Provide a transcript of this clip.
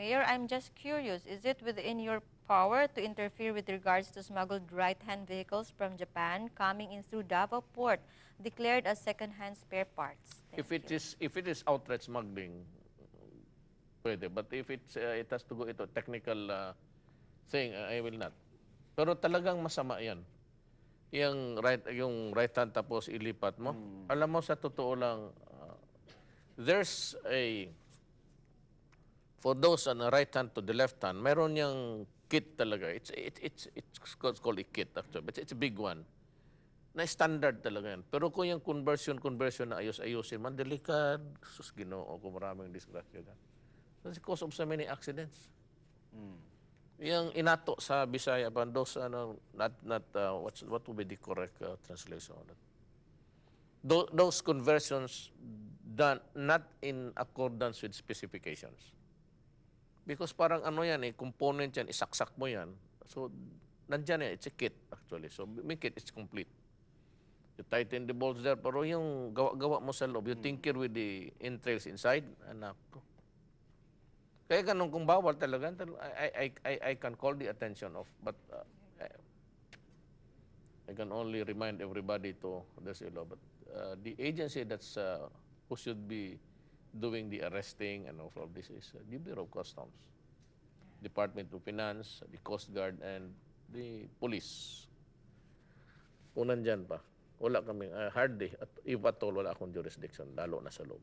Mayor, I'm just curious, is it within your power to interfere with regards to smuggled right-hand vehicles from Japan coming in through Davao Port, declared as second-hand spare parts? If Thank it you. is outright smuggling, pwede. But if it has to go ito technical thing, I will not. Pero talagang masama 'yan. Yung right hand tapos ilipat mo. Alam mo sa totoo lang, there's a for those on the right hand to the left hand, meron yung kit talaga. It's called a kit actually, but it's a big one. Na standard talaga yan. Pero kung yung conversion na ayos-ayusin, man, delikad. Sus, Ginoo, kung maraming disgrasya dyan. That's the cause of so many accidents. Yung inato sa Bisaya, pa, those, what would be the correct translation on that? Those conversions done not in accordance with specifications. Because parang ano yan component yan, isaksak mo yan. So, nandyan yan, it's a kit actually. So, make it, it's complete. You tighten the bolts there, pero yung gawa mo sa loob, you tinker with the entrails inside, anak ko. Kaya ganun kung bawal talaga, I can call the attention of, but I can only remind everybody to, there's a law, but the agency that's, who should be doing the arresting and all of this is the Bureau of Customs, Department of Finance, the Coast Guard, and the police. Kung nandyan pa, wala kaming, hardly, at if at all, wala akong jurisdiction, lalo na sa loob.